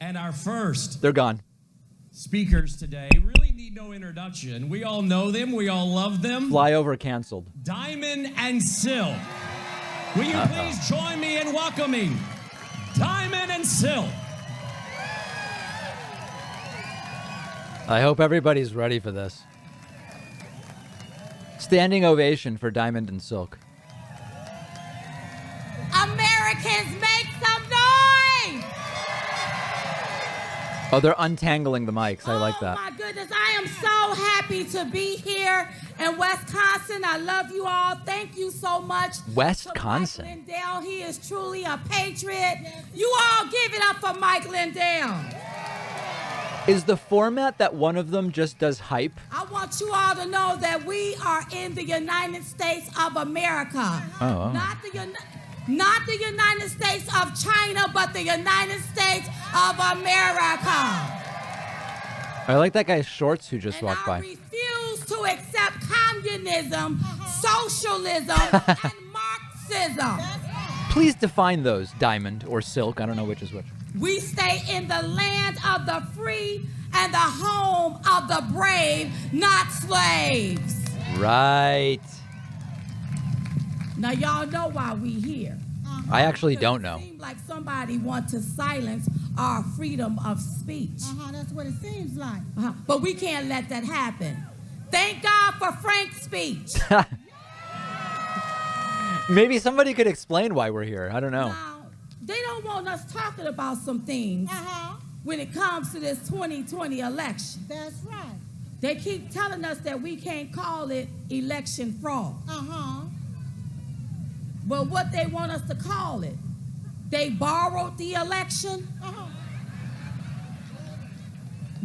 And our first They're gone. speakers today really need no introduction. We all know them. We all love them. Flyover canceled. Diamond and Silk. Will you please join me in welcoming Diamond and Silk? I hope everybody's ready for this. Standing ovation for Diamond and Silk. Americans, make some noise! Oh, they're untangling the mics. I like that. Oh, my goodness. I am so happy to be here in Wisconsin. I love you all. Thank you so much. Wisconsin? Mike Lindell. He is truly a patriot. You all give it up for Mike Lindell. Is the format that one of them just does hype? I want you all to know that we are in the United States of America. Oh. Not the United States of China, but the United States of America. I like that guy's shorts who just walked by. I refuse to accept communism, socialism, and Marxism. Please define those, Diamond or Silk. I don't know which is which. We stay in the land of the free and the home of the brave, not slaves. Right. Now, y'all know why we here. I actually don't know. It seems like somebody wants to silence our freedom of speech. That's what it seems like. But we can't let that happen. Thank God for Frank's speech. Maybe somebody could explain why we're here. I don't know. Now, they don't want us talking about some things when it comes to this 2020 election. That's right. They keep telling us that we can't call it election fraud. But what they want us to call it, they borrowed the election.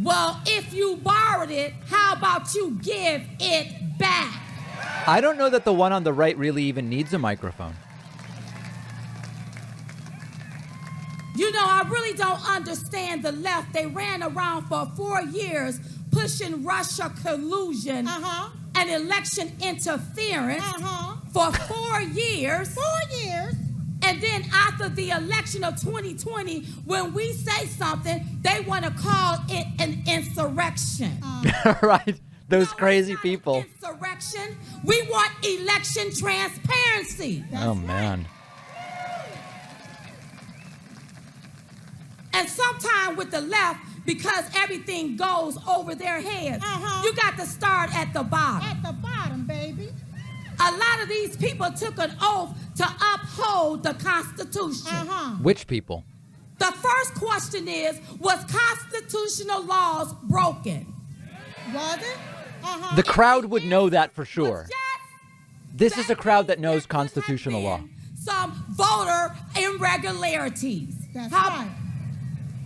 Well, if you borrowed it, how about you give it back? I don't know that the one on the right really even needs a microphone. You know, I really don't understand the left. They ran around for 4 years pushing Russia collusion and election interference for 4 years. 4 years. And then after the election of 2020, when we say something, they want to call it an insurrection. Right. Those No, crazy it's not people. an insurrection. We want election transparency. Oh, man. And sometimes with the left, because everything goes over their heads, you got to start at the bottom. At the bottom, baby. A lot of these people took an oath to uphold the Constitution. Which people? The first question is, was constitutional laws broken? Was it? The crowd would know that for sure. Yes. This is a crowd that knows constitutional law. Some voter irregularities. That's right.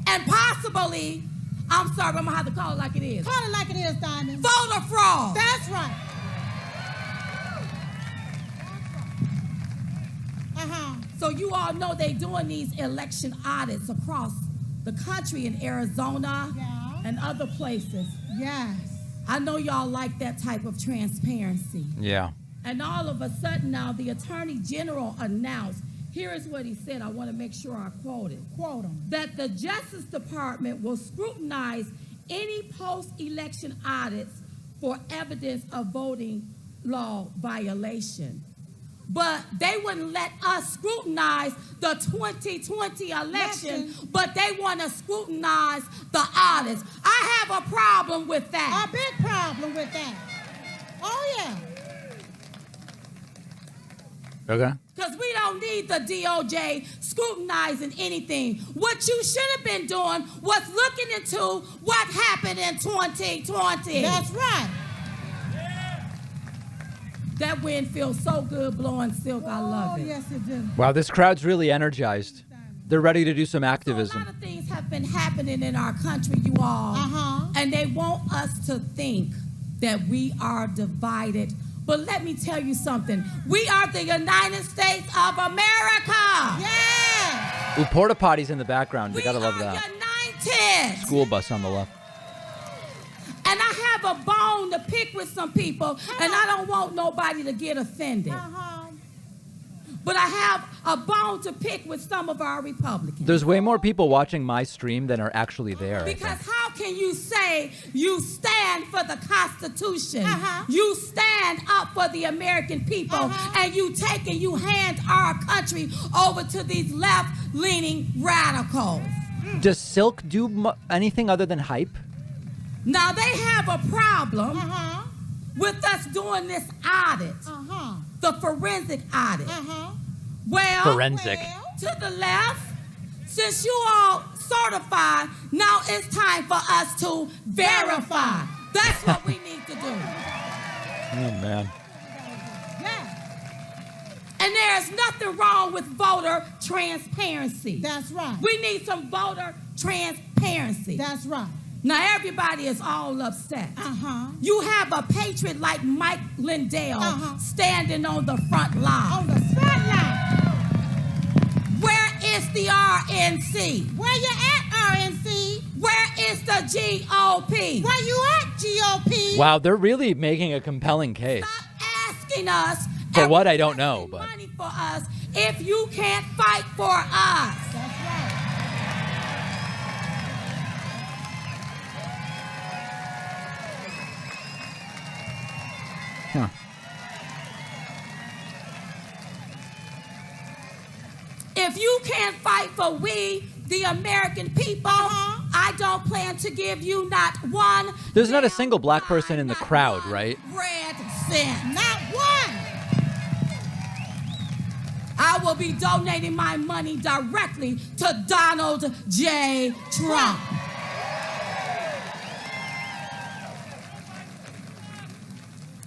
And possibly, I'm sorry, I'm going to have to call it like it is. Call it like it is, Diamond. Voter fraud. That's right. So you all know they doing these election audits across the country in Arizona and other places. Yes. I know y'all like that type of transparency. Yeah. And all of a sudden now the Attorney General announced, here is what he said, I want to make sure I quote it. Quote him. That the Justice Department will scrutinize any post-election audits for evidence of voting law violation. But they wouldn't let us scrutinize the 2020 election, but they want to scrutinize the audits. I have a problem with that. A big problem with that. Oh, yeah. Okay. Because we don't need the DOJ scrutinizing anything. What you should have been doing was looking into what happened in 2020. That's right. That wind feels so good blowing silk. I love it. Oh, yes, it does. Wow, this crowd's really energized. They're ready to do some So a activism. lot of things have been happening in our country, you all. And they want us to think that we are divided. But let me tell you something. We are the United States of America. Yeah. Ooh, porta potties in the background. You gotta love We are that. united. School bus on the left. And I have a bone to pick with some people, and I don't want nobody to get offended. But I have a bone to pick with some of our Republicans. There's way more people watching my stream than are actually there. I Because think. how can you say you stand for the Constitution, Uh-huh. you stand up for the American people, Uh-huh. and you hand our country over to these left-leaning radicals? Does Silk do anything other than hype? Now, they have a problem Uh-huh. with us doing this audit, Uh-huh. the forensic audit. Uh-huh. Well, Forensic. to the left, since you all certified, now it's time for us to verify. That's what we need to do. Oh man. Yeah. And there's nothing wrong with voter transparency. That's right. We need some voter transparency. That's right. Now, everybody is all upset. Uh-huh. You have a patriot like Mike Lindell Uh-huh. standing on the front line. On the front line. Where is the RNC? Where you at, RNC? Where is the GOP? Where you at, GOP? Wow, they're really making a compelling case. Stop asking us For and what, I don't know, requesting but- money for us if you can't fight for us. That's right. Huh. If you can't fight for we, the American people, I don't plan to give you not one. There's not a damn single black person in the not crowd, one right? Red cent. Not one. I will be donating my money directly to Donald J. Trump.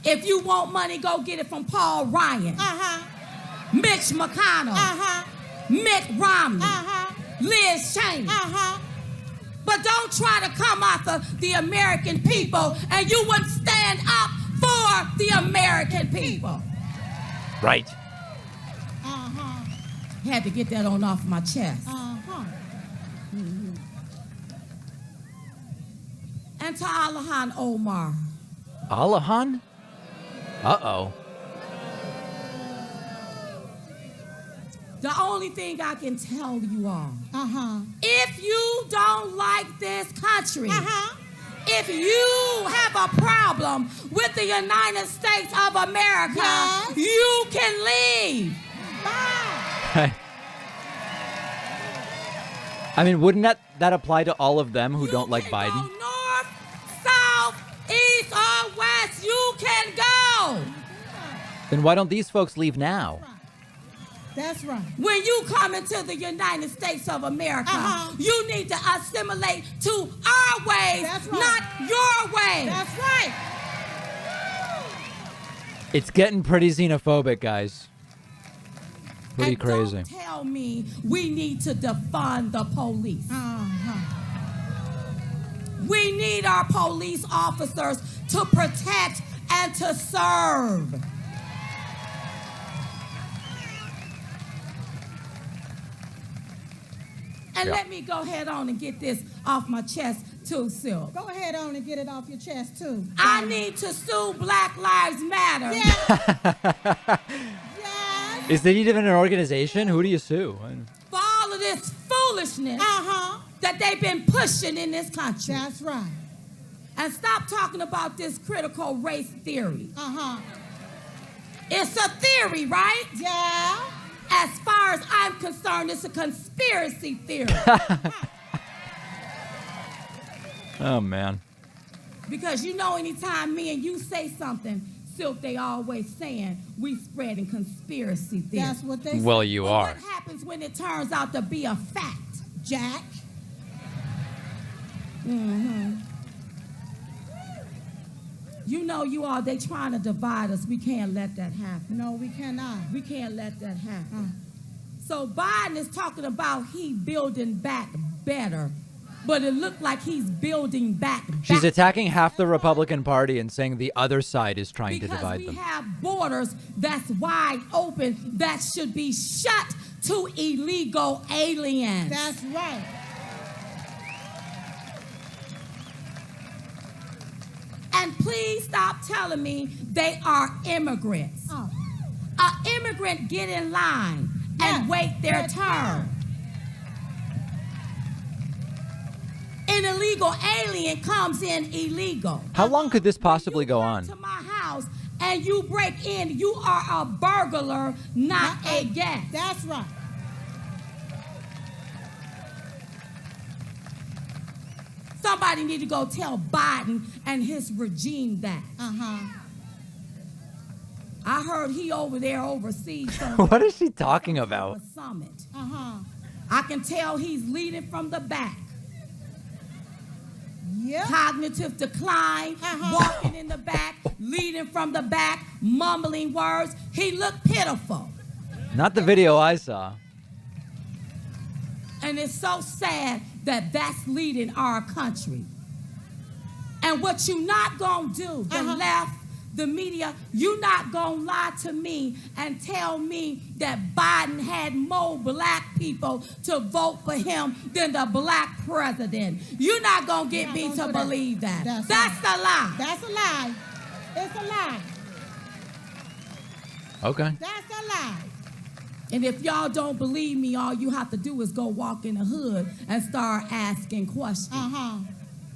If you want money, go get it from Paul Ryan, Uh-huh. Mitch McConnell, Uh-huh. Mitt Romney, Uh-huh. Liz Cheney. Uh-huh. But don't try to come after the American people, and you wouldn't stand up for the American people. Right. Uh-huh. Had to get that on off my chest. Uh-huh. And to Alahan Omar, Alahan? Uh-oh. the only thing I can tell you all, Uh-huh. if you don't like this country, Uh-huh. if you have a problem with the United States of America, Yes. you can leave. Bye. I mean, wouldn't that apply to all of them who You don't like can Biden? Go north, south, east, or west. You can go. Then why don't these folks leave now? That's right. When you come into the United States of America, Uh-huh. you need to assimilate to our ways, That's right. not your ways. That's right. It's getting pretty xenophobic, guys. Pretty And crazy. Don't tell me we need to defund the police. Uh-huh. We need our police officers to protect and to serve. And Yeah. let me go ahead on and get this off my chest too, Sil. Go ahead on and get it off your chest, too. I need to sue Black Lives Matter. Yes. Is it even an organization? Who do you sue? For all of this foolishness Uh-huh. that they've been pushing in this country. That's right. And stop talking about this critical race theory. Uh-huh. It's a theory, right? Yeah. As far as I'm concerned, it's a conspiracy theory. Oh, man. Because you know, anytime me and you say something, Silk, they always saying we spreading conspiracy theories. That's what they Well, say. you But are. what happens when it turns out to be a fact, Jack? You know, you all, they trying to divide us. We can't let that happen. No, we cannot. We can't let that happen. So Biden is talking about he building back better, but it looked like he's building back. She's attacking half the Republican Party and saying the other side is trying to because divide we them. have borders that's wide open that should be shut to illegal aliens. That's right. And please stop telling me they are immigrants. Oh. An immigrant get in line and wait their turn. An illegal alien comes in illegal. How long could this possibly go When on? you come to my house and you break in, you are a burglar, not a guest. That's right. Somebody need to go tell Biden and his regime that. I heard he over there overseas. What is she talking about? A summit. I can tell he's leading from the back. Yep. Cognitive decline, walking in the back, leading from the back, mumbling words. He looked pitiful. Not the video I saw. And it's so sad that that's leading our country. And what you not gonna do, the left, the media, you not gonna lie to me and tell me that Biden had more black people to vote for him than the black president. You're not gonna get me to believe that. That's a lie. That's a lie. It's a lie. Okay. That's a lie. And if y'all don't believe me, all you have to do is go walk in the hood and start asking questions.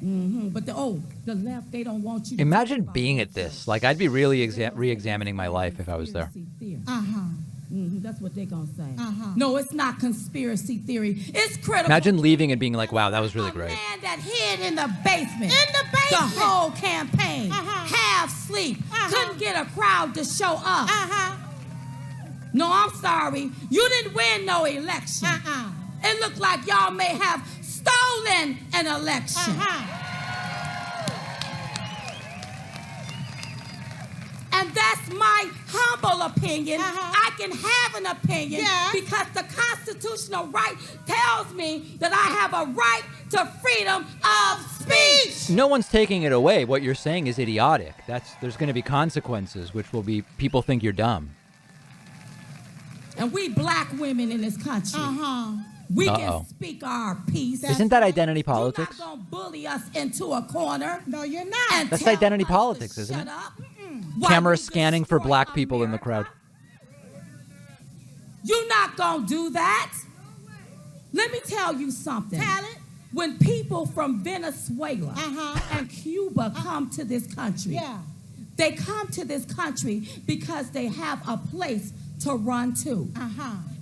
But the left, they don't want you to Imagine being at this. Like, I'd be really re-examining my life if I was there. That's what they're going to say. No, it's not conspiracy theory. It's critical. Imagine leaving and being like, wow, that was really great. A man that hid in the basement. In the basement. The whole campaign. Half sleep. Couldn't get a crowd to show up. No, I'm sorry. You didn't win no election. It looked like y'all may have stolen an election. And that's my humble opinion. I can have an opinion because the constitutional right tells me that I have a right to freedom of speech. No one's taking it away. What you're saying is idiotic. There's going to be consequences, which will be people think you're dumb. And we black women in this country, we can speak our piece. Isn't that identity politics? You're not gonna bully us into a corner. No, you're not. That's identity politics, isn't it? Camera scanning for black people in the crowd. You're not gonna do that. Let me tell you something. Talent. When people from Venezuela and Cuba come to this country, they come to this country because they have a place to run to.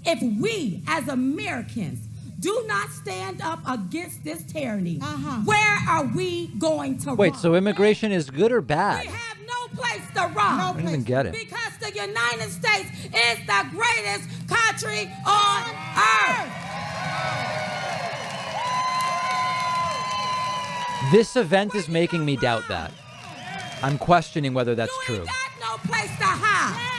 If we, as Americans, do not stand up against this tyranny, where are we going to run? Wait, so immigration is good or bad? We have no place to run. I don't even get it. Because the United States is the greatest country on earth. This event is making me doubt that. I'm questioning whether that's true. You ain't got no place to hide.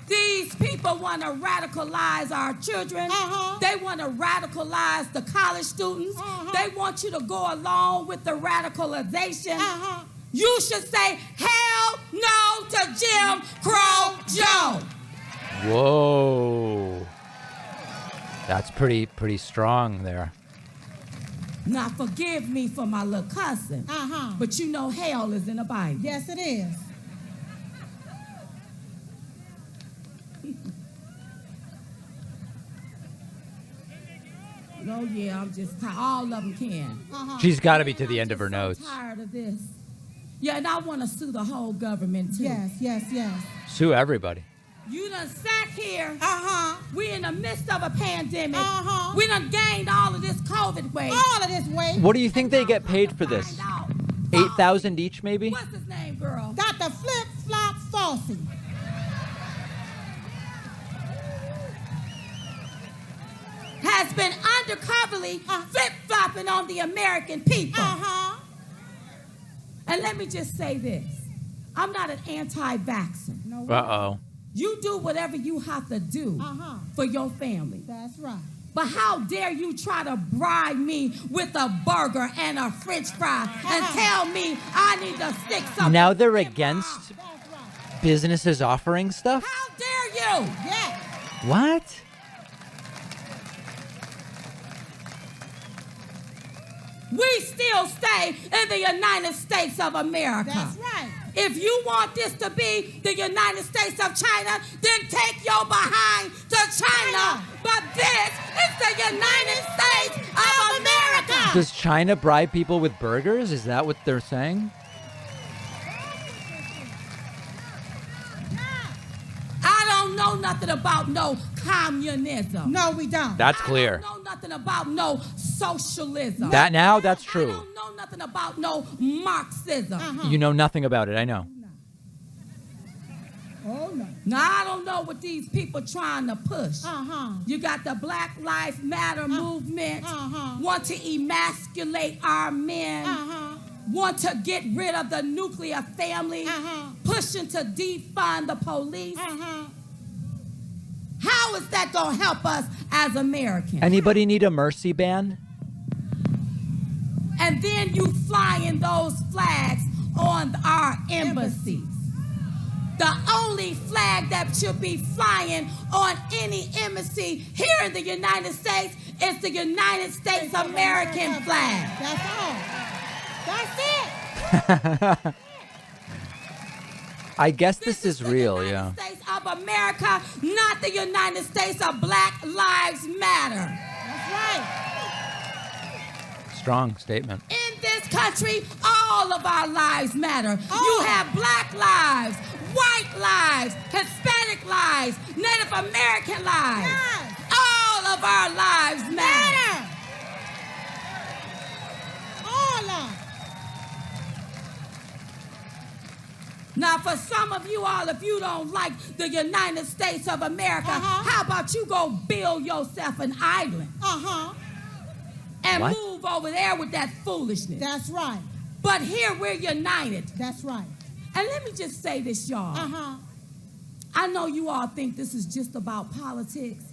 These people want to radicalize our children. They want to radicalize the college students. They want you to go along with the radicalization. You should say, hell no to Jim Crow Joe. Whoa. That's pretty strong there. Now, forgive me for my little cussing, but you know hell is in the Bible. Yes, it is. Oh, yeah, I'm just tired. All of them can. She's got to be to the end of her I'm notes. tired of this. Yeah, and I want to sue the whole government, too. Yes. Sue everybody. You done sat here. We in the midst of a pandemic. We done gained all of this COVID weight. All of this weight. What do you think they get paid for this? 8,000 each, maybe? What's his name, girl? Dr. Flip Flop Fauci. Has been undercoverly flip-flopping on the American people. And let me just say this. I'm not an anti-vaxxer. No. Uh-oh. You do whatever you have to do for your family. That's right. But how dare you try to bribe me with a burger and a French fry and tell me I need to stick something. Now they're against businesses offering stuff? How dare you? Yeah. What? We still stay in the United States of America. That's right. If you want this to be the United States of China, then take your behind to China. But this is the United States of America. Does China bribe people with burgers? Is that what they're saying? I don't know nothing about no communism. No, we don't. That's clear. I don't know nothing about no socialism. That's true. I don't know nothing about no Marxism. You know nothing about it, I know. Oh, no. Now, I don't know what these people trying to push. You got the Black Lives Matter movement, want to emasculate our men, want to get rid of the nuclear family, pushing to defund the police. How is that going to help us as Americans? Anybody need a mercy ban? And then you flying those flags on our embassies. The only flag that should be flying on any embassy here in the United States is the United States American flag. That's all. That's it. I guess this is real, the yeah. United States of America, not the United States of Black Lives Matter. That's right. Strong statement. In this country, all of our lives matter. You have black lives, white lives, Hispanic lives, Native American lives. Yes. All of our lives matter. All of. Now, for some of you all, if you don't like the United States of America, how about you go build yourself an island and What? move over there with that foolishness? That's right. But here we're united. That's right. And let me just say this, y'all. I know you all think this is just about politics,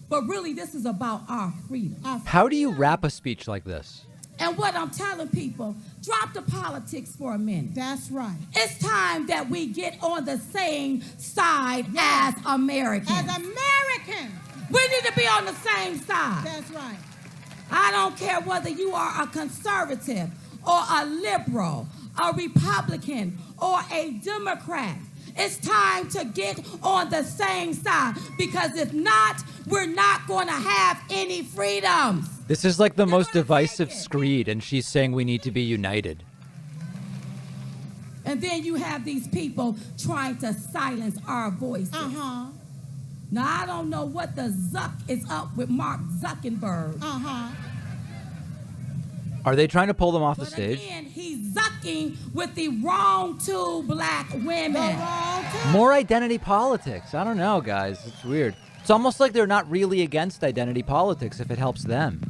but really this is about our freedom. How do you wrap a speech like this? And what I'm telling people, drop the politics for a minute. That's right. It's time that we get on the same side as Americans. As Americans. We need to be on the same side. That's right. I don't care whether you are a conservative or a liberal, a Republican or a Democrat. It's time to get on the same side, because if not, we're not going to have any freedoms. This is like the most divisive screed, and she's saying we need to be united. And then you have these people trying to silence our voices. Now, I don't know what the Zuck is up with Mark Zuckerberg. Are they trying to pull them off the But stage? again, he's zucking with the wrong two black women. More identity politics. I don't know, guys. It's weird. It's almost like they're not really against identity politics if it helps them.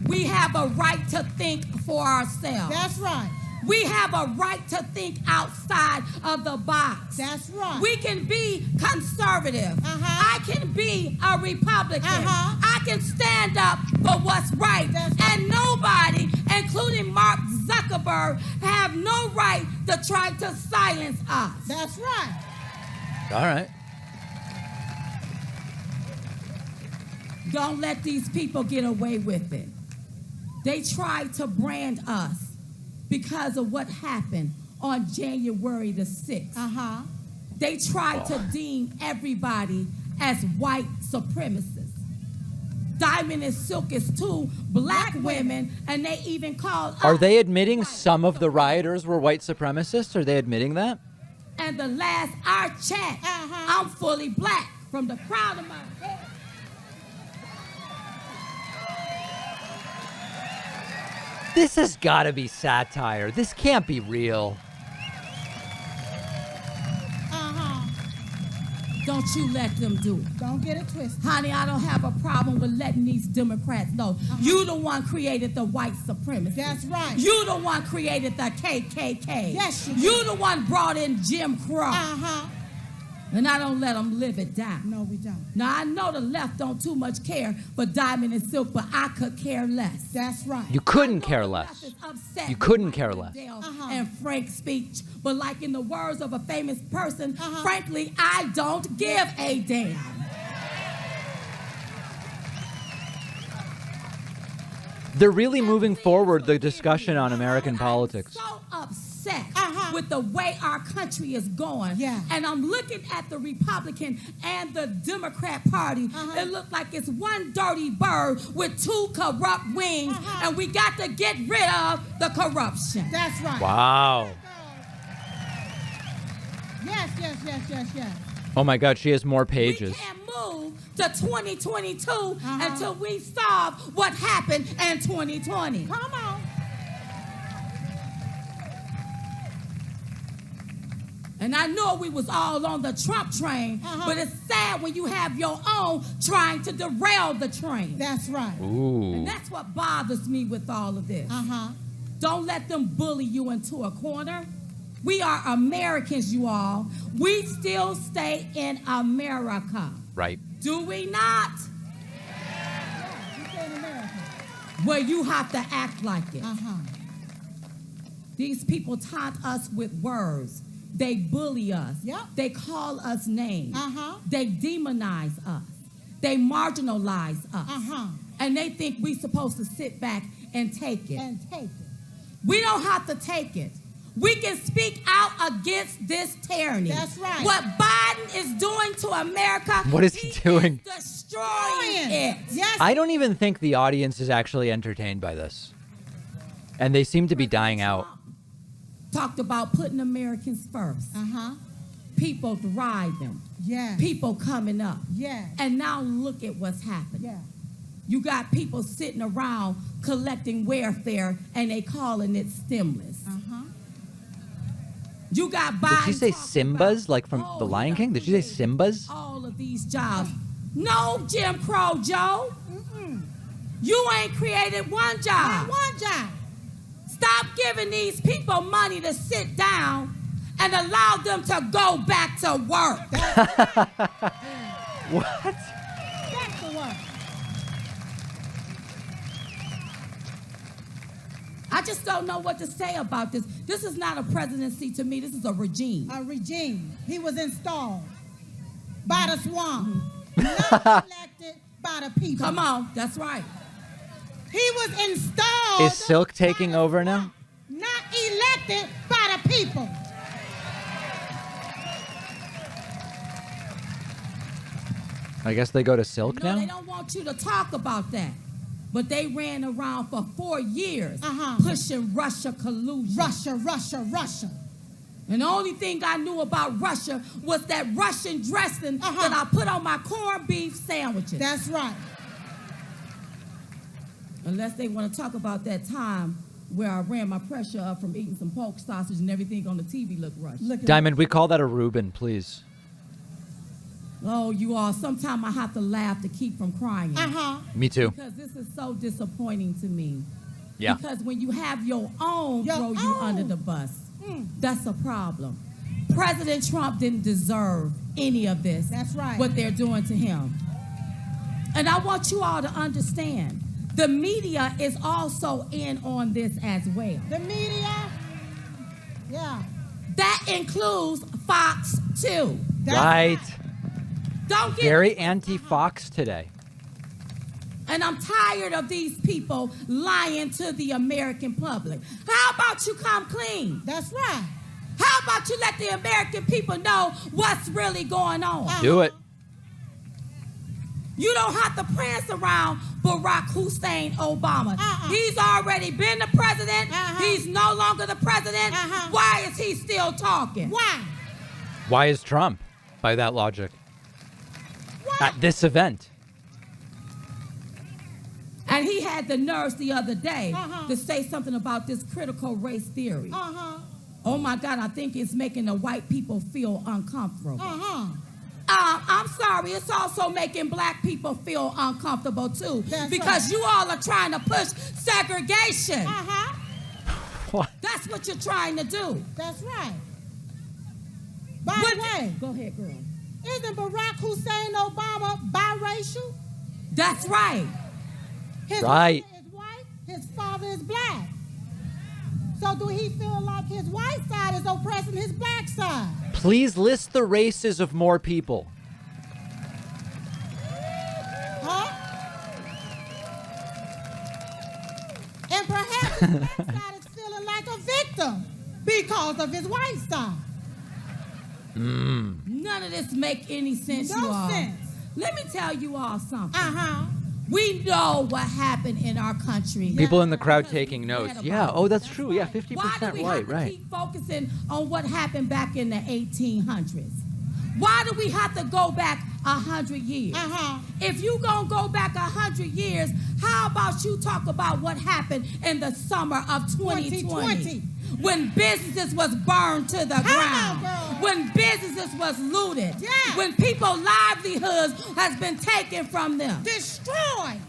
We have a right to think for ourselves. That's right. We have a right to think outside of the box. That's right. We can be conservative. I can be a Republican. I can stand up for what's right. And nobody, including Mark Zuckerberg, have no right to try to silence us. That's right. All right. Don't let these people get away with it. They tried to brand us because of what happened on January the 6th. They tried to deem everybody as white supremacists. Diamond and Silk is two black women, and they even called us. Are they admitting some of the rioters were white supremacists? Are they admitting that? And the last I checked, I'm fully black from the crown of my head. This has got to be satire. This can't be real. Don't you let them do it. Don't get it twisted. Honey, I don't have a problem with letting these Democrats know. You the one created the white supremacy. That's right. You the one created the KKK. Yes, you did. You the one brought in Jim Crow. And I don't let them live it down. No, we don't. Now, I know the left don't too much care for Diamond and Silk, but I could care less. That's right. You couldn't care less. You couldn't care less. And Frank's speech, but like in the words of a famous person, frankly, I don't give a damn. They're really moving forward the discussion on American politics. I'm so upset upset with the way our country is going. Yeah. And I'm looking at the Republican and the Democrat Party. It looks like it's one dirty bird with two corrupt wings, and we got to get rid of the corruption. That's right. Wow. Yes, yes, yes, yes, yes. Oh my God, she has more pages. We can't move to 2022 until we solve what happened in 2020. Come on. And I know we was all on the Trump train, but it's sad when you have your own trying to derail the train. That's right. Ooh. And that's what bothers me with all of this. Don't let them bully you into a corner. We are Americans, you all. We still stay in America. Right. Do we not? You stay in America. Where you have to act like it. These people taunt us with words. They bully us. Yep. They call us names. They demonize us. They marginalize us. And they think we're supposed to sit back and take it. We don't have to take it. We can speak out against this tyranny. That's right. What Biden is doing to America, What is he doing? Is destroying it. Yes. I don't even think the audience is actually entertained by this. And they seem to be dying out. Talked about putting Americans first. People thriving. Yeah. People coming up. Yeah. And now look at what's happening. Yeah. You got people sitting around collecting welfare and they calling it stimulus. You got Biden. Did she say talking Simbas, about, like from The Lion King? Did she say Simbas? all of these jobs? No, Jim Crow Joe. You ain't created one job. Not one job. Stop giving these people money to sit down and allow them to go back to work. What? Back to work. I just don't know what to say about this. This is not a presidency to me. This is a regime. A regime. He was installed by the swamp. Not elected by the people. Come on, that's right. He was installed. Is Silk taking by the over now? swamp, not elected by the people. I guess they go to Silk No, now? they don't want you to talk about that. But they ran around for 4 years pushing Russia collusion. Russia. And the only thing I knew about Russia was that Russian dressing that I put on my corned beef sandwiches. That's right. Unless they want to talk about that time where I ran my pressure up from eating some pork sausage and everything on the TV looked Russian. Diamond, we call that a Reuben, please. Oh, you all, sometimes I have to laugh to keep from crying. Me too. Because this is so disappointing to me. Yeah. Because when you have your own Your throw you own. under the bus, that's a problem. President Trump didn't deserve any of this. That's right. What they're doing to him. And I want you all to understand, the media is also in on this as well. The media. Yeah. That includes Fox too. That's Right. Don't get Very anti-Fox today. And I'm tired of these people lying to the American public. How about you come clean? That's right. How about you let the American people know what's really going on? Do it. You don't have to prance around Barack Hussein Obama. He's already been the president. He's no longer the president. Why is he still talking? Why? Why is Trump, by that logic, at this event? And he had the nerves the other day to say something about this critical race theory. Oh my God, I think it's making the white people feel uncomfortable. I'm sorry, it's also making black people feel uncomfortable too. That's because you all are trying to push segregation. What? That's what you're trying to do. That's right. By the way, Go ahead, girl. isn't Barack Hussein Obama biracial? That's right. His Right. mother is white, his father is black. So do he feel like his white side is oppressing his black side? Please list the races of more people. Huh? And perhaps his black side is feeling like a victim because of his white side. None of this make any sense, you No all. sense. Let me tell you all something. Uh-huh. We know what happened in our country. People in the crowd Because we taking read notes. about Yeah. it. Oh, that's true. Yeah, Why 50% do we white. have to Right. keep focusing on what happened back in the 1800s? Why do we have to go back 100 years? Uh-huh. If you gonna go back 100 years, how about you talk about what happened in the summer of 2020? When businesses was burned to the ground. girl. When businesses was looted. Yeah. When people's livelihoods has been taken from them. Destroyed.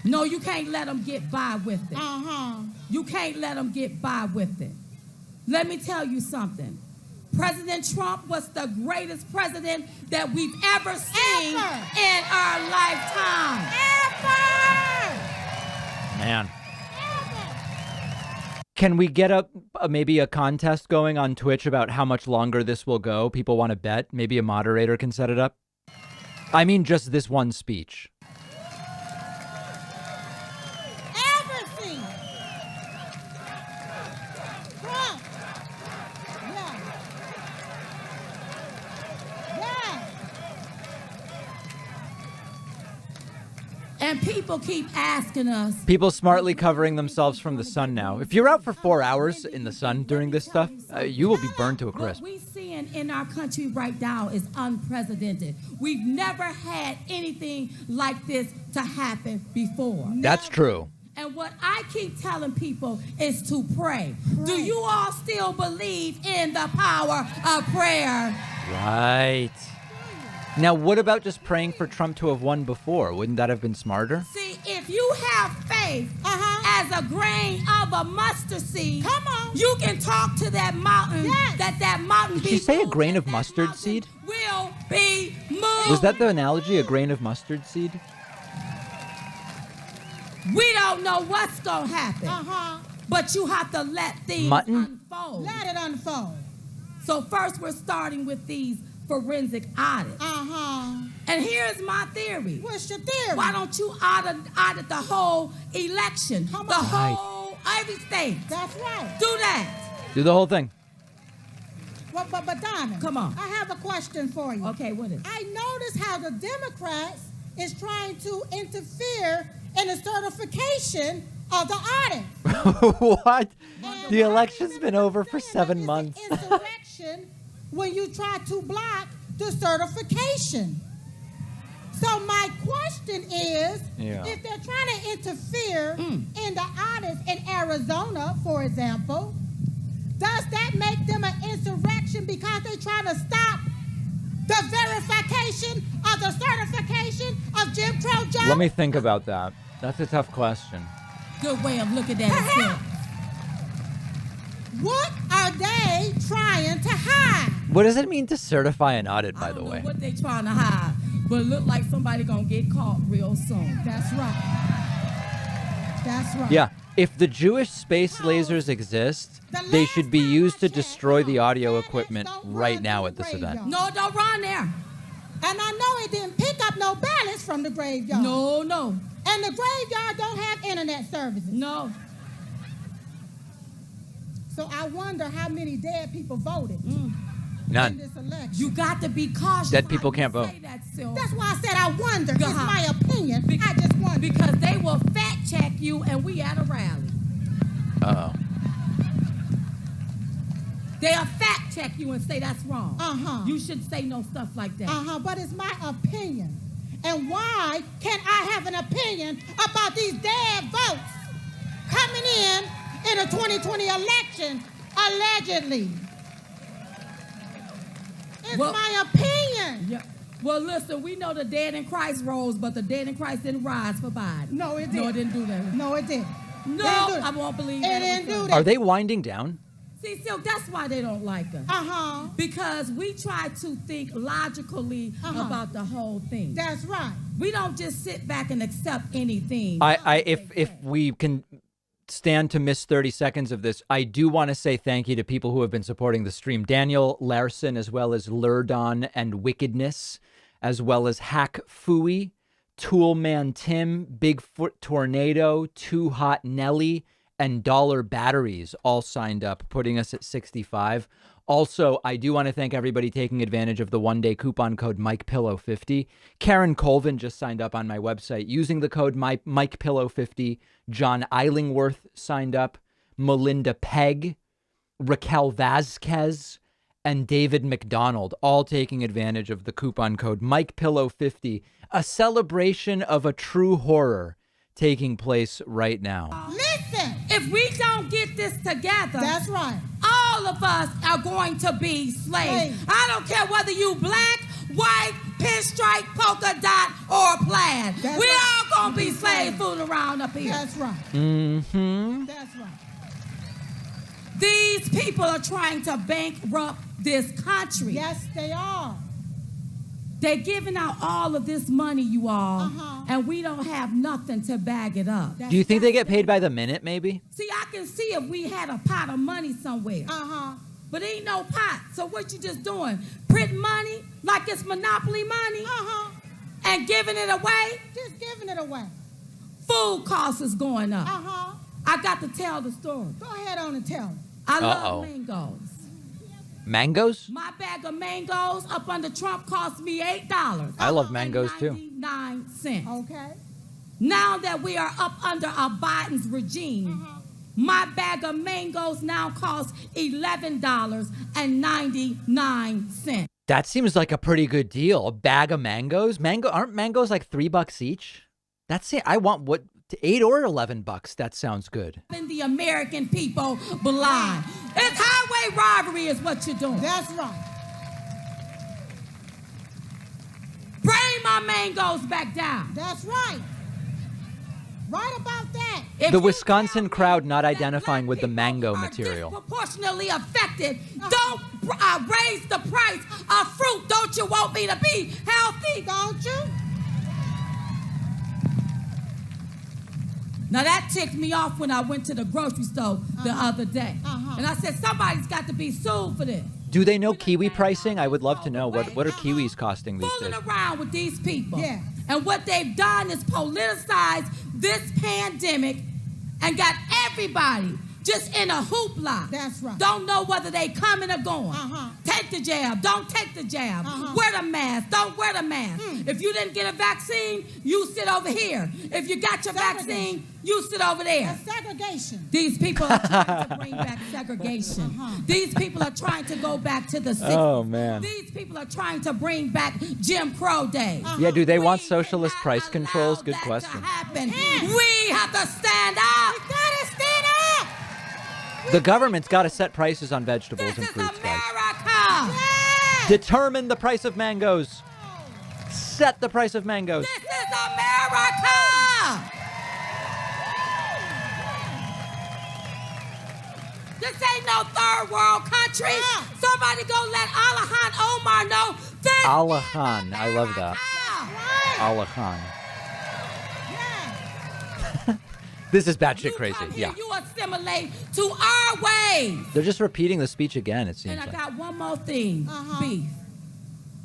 No, you can't let them get by with it. Uh-huh. You can't let them get by with it. Let me tell you something. President Trump was the greatest president that we've ever seen Ever. in our lifetime. Ever. Man. Ever. Can we get maybe a contest going on Twitch about how much longer this will go? People want to bet. Maybe a moderator can set it up. I mean, just this one speech. Everything. Trump. Yeah. Yeah. And people keep asking us. People smartly covering themselves from the sun now. If you're out for 4 hours in the sun during this stuff, you will be burned to a What crisp. we're seeing in our country right now is unprecedented. We've never had anything like this to happen before. That's true. And what I keep telling people is to pray. Do you all still believe in the power of prayer? Right. Now, what about just praying for Trump to have won before? Wouldn't that have been smarter? See, if you have faith as a grain of a mustard seed, Come on. you can talk to that mountain. Yes. That mountain. Did she say a grain of mustard seed? Will be moved. Was that the analogy, a grain of mustard seed? We don't know what's gonna happen, Uh-huh. but you have to let things Mutton? unfold. Let it unfold. So first, we're starting with these forensic audits. Uh-huh. And here's my theory. What's your theory? Why don't you audit the whole election, Come the on. whole every state? That's right. Do that. Do the whole thing. But Diamond. Come on. I have a question for you. Okay, what is it? I noticed how the Democrats is trying to interfere in the certification of the audit. What? And The I election's remember been over for saying that 7 it's months. an insurrection when you try to block the certification. So my question is, Yeah. if they're trying to interfere in the audits in Arizona, for example, does that make them an insurrection because they're trying to stop the verification of the certification of Jim Crow Joe? Let me think about that. That's a tough question. Good way of looking at it. Perhaps. What are they trying to hide? What does it mean to certify an audit, by I the don't way? know what they trying to hide, but it look like somebody gonna get caught real soon. That's right. That's right. Yeah. If the Jewish space lasers exist, they should be used to destroy the audio equipment right now at this event. No, don't run there. And I know it didn't pick up no ballots from the graveyard. No. And the graveyard don't have internet services. No. So I wonder how many dead people voted in None. this election. You got to be cautious. Dead people how you can't vote. say that, Sil. That's why I said I wonder. It's Uh-huh. my opinion. Be- I just wonder. Because they will fact check you, and we at a rally. Uh-oh. They'll fact check you and say that's wrong. Uh-huh. You should say no stuff like that. But it's my opinion. And why can't I have an opinion about these dead votes coming in a 2020 election, allegedly? It's Well- my opinion. Yeah. Well, listen, we know the dead in Christ rose, but the dead in Christ didn't rise for Biden. No, it No, it didn't. didn't do that. No, it didn't. No, It didn't do I it. won't believe It that. didn't do that. Are they winding down? See, so that's why they don't like us. Uh-huh. Because we try to think logically Uh-huh. about the whole thing. That's right. We don't just sit back and accept anything. If we can stand to miss 30 seconds of this, I do want to say thank you to people who have been supporting the stream. Daniel Larson, as well as Lurdon and Wickedness, as well as Hack Fooey, Toolman Tim, Bigfoot Tornado, Too Hot Nelly, and Dollar Batteries all signed up, putting us at 65. Also, I do want to thank everybody taking advantage of the one-day coupon code MyPillow50. Karen Colvin just signed up on my website using the code MyPillow50. John Eilingworth signed up. Melinda Pegg, Raquel Vasquez, and David McDonald, all taking advantage of the coupon code MyPillow50, a celebration of a true horror taking place right now. Listen. If we don't get this together, That's right. all of us are going to be slaves. I don't care whether you black, white, pinstripe, polka dot, or plaid. That's We right. all gonna be slaves fooling around up here. That's right. Mm-hmm. That's right. These people are trying to bankrupt this country. Yes, they are. They're giving out all of this money, you all, and we don't have nothing to bag it up. Do you think they get paid by the minute, maybe? See, I can see if we had a pot of money somewhere. But ain't no pot. So what you just doing? Print money like it's monopoly money and giving it away? Just giving it away. Food costs is going up. Uh-huh. I got to tell the story. Go ahead on and tell me. I love mangoes. Mangoes? My bag of mangoes up under Trump cost me $8. I love mangoes too. 99 cents. Okay. Now that we are up under a Biden's regime, my bag of mangoes now costs $11.99. That seems like a pretty good deal. A bag of mangoes? Aren't mangoes like $3 each? That's it. I want what, $8 or $11? That sounds good. And the American people blind. It's highway robbery is what you're doing. That's right. Bring my mangoes back down. That's right. Right about that. If The you Wisconsin tell me crowd not that identifying black with the people mango are material. Disproportionately affected. Don't raise the price of fruit. Don't you want me to be healthy? Don't you? Now that ticked me off when I went to the grocery store the other day. And I said, somebody's got to be sued for this. Do they know kiwi pricing? I would love to know. What are kiwis costing these Fooling days? around with these people. Yes. And what they've done is politicized this pandemic and got everybody just in a hoopla. That's right. Don't know whether they coming or going. Take the jab. Don't take the jab. Wear the mask. Don't wear the mask. If you didn't get a vaccine, you sit over here. If you got your vaccine, you sit over there. That's segregation. These people are trying to bring back segregation. These people are trying to go back to the 60s. Oh, man. These people are trying to bring back Jim Crow days. Yeah, do they want We socialist cannot price allow controls? Good that question. to happen. We have to stand up. We gotta stand up. The government's got to set prices on vegetables This and is fruits, guys. America. Yeah. Determine the price of mangoes. Set the price of mangoes. This is America. This ain't no third world country. Somebody go let Alahan Omar know this Alahan. I love that. America. Alahan. Yeah. This is batshit You crazy. come here, Yeah. you assimilate to our ways. They're just repeating the speech again, it seems And I like. got one more thing. Beef.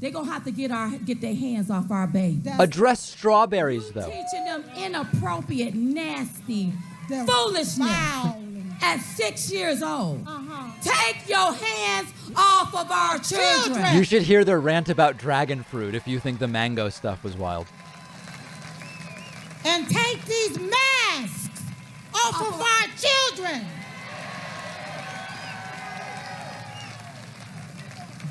They're going to have to get their hands off our babies. Address strawberries, though. Teaching them inappropriate, nasty They're foolishness foul. at 6 years old. Take your hands off of our children. You should hear their rant about dragon fruit if you think the mango stuff was wild. And take these masks off of our children.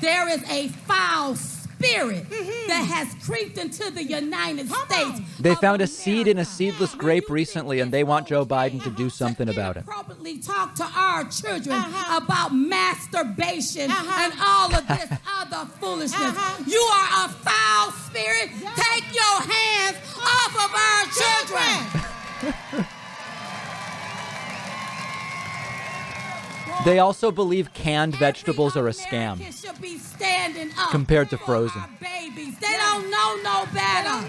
There is a foul spirit that has creeped into the United States. They of found a seed in a America. seedless Do grape you recently, think and they it's want Joe okay Biden to do something about it. Appropriately talk to our children about masturbation and all of this other foolishness. You are a foul spirit. Take your hands off of our children. They also believe canned vegetables are a Every scam. American should be standing up Compared to for frozen. our babies. They don't know no better.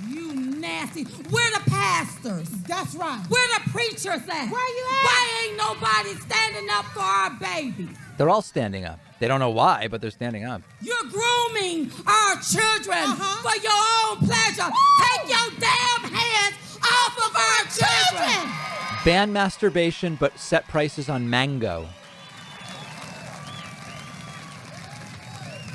You nasty. We're the pastors. That's right. Where the preachers at? Where you at? Why ain't nobody standing up for our babies? They're all standing up. They don't know why, but they're standing up. You're grooming our children for your own pleasure. Take your damn hands off of for our children. Ban masturbation, but set prices on mango.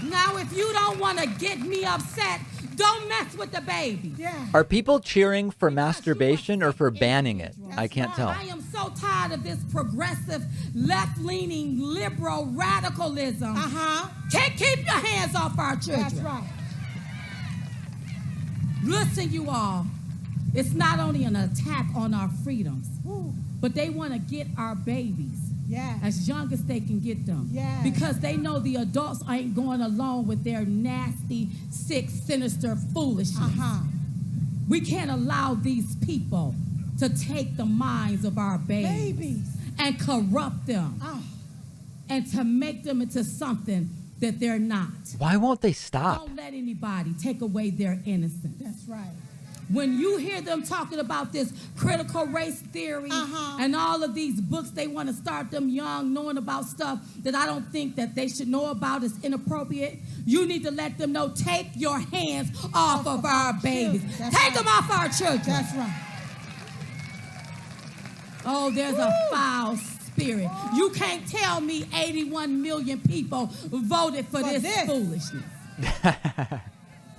Now, if you don't want to get me upset, don't mess with the baby. Yeah. Are people cheering for masturbation or for banning it? I can't tell. I am so tired of this progressive, left-leaning, liberal radicalism. Can't keep your hands off our children. That's right. Listen, you all. It's not only an attack on our freedoms, Ooh. but they want to get our babies Yeah. as young as they can get them. Yeah. Because they know the adults ain't going along with their nasty, sick, sinister foolishness. We can't allow these people to take the minds of our babies. And corrupt them. And to make them into something that they're not. Why won't they stop? Don't let anybody take away their innocence. That's right. When you hear them talking about this critical race theory and all of these books, they want to start them young, knowing about stuff that I don't think that they should know about is inappropriate. You need to let them know, take your hands off of our babies. Take them off our children. That's right. Oh, there's a foul spirit. You can't tell me 81 million people voted for this foolishness.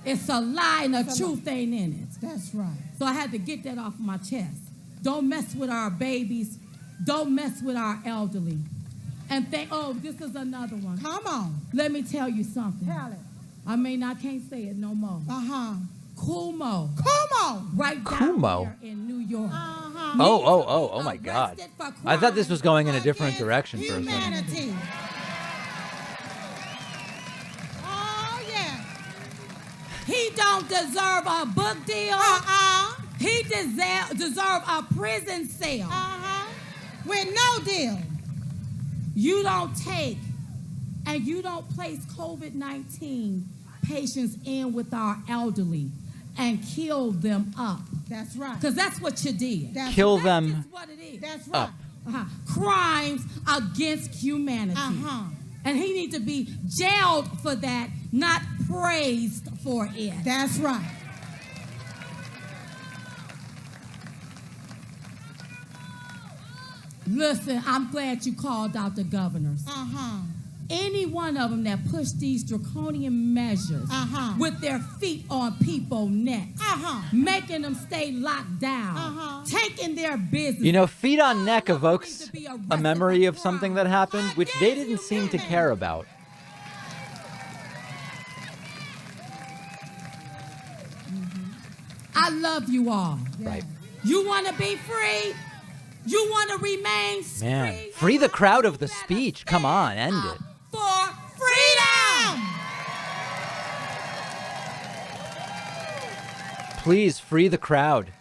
It's a lie and the truth ain't in it. That's right. So I had to get that off my chest. Don't mess with our babies. Don't mess with our elderly. And this is another one. Come on. Let me tell you something. Tell it. I can't say it no more. Cuomo. Right down Cuomo? there in New York. Oh my God. I thought this was going in a different direction for a second. Humanity. Oh, yeah. He don't deserve a book deal. He deserve a prison cell. With no deal. You don't take and you don't place COVID-19 patients in with our elderly and kill them up. That's right. Because that's what you did. Kill That's them just what it is. That's right. up. Crimes against humanity. And he needs to be jailed for that, not praised for it. That's right. Listen, I'm glad you called out the governors. Any one of them that push these draconian measures with their feet on people's necks, making them stay locked down, taking their business. You know, feet on neck evokes a memory of something that happened, which they didn't seem to care about. I love you all. Right. You want to be free? You want to remain free? Man, free the crowd of the speech. Come on, end it. For freedom! Please free the crowd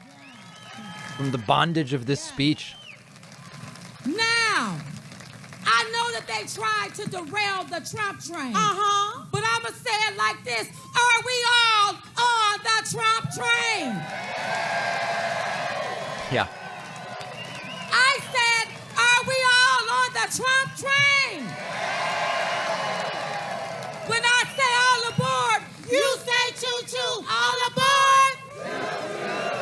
from the bondage of this speech. Now, I know that they tried to derail the Trump train. But I'm going to say it like this. Are we all on the Trump train? Yeah. I said, are we all on the Trump train? When I say all aboard, you say choo-choo. All aboard.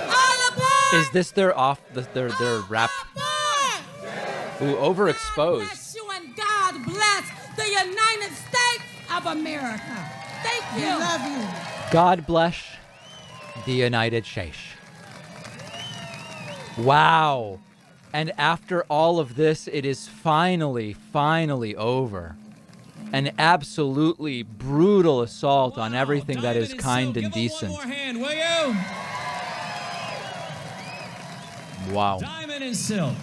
All aboard. Is this their rap? Ooh, overexposed. Bless you and God bless the United States of America. Thank you. We love you. God bless the United States. Wow. And after all of this, it is finally over. An absolutely brutal assault on everything that is kind and decent. Give him one more hand, will you? Wow. Diamond and Silk.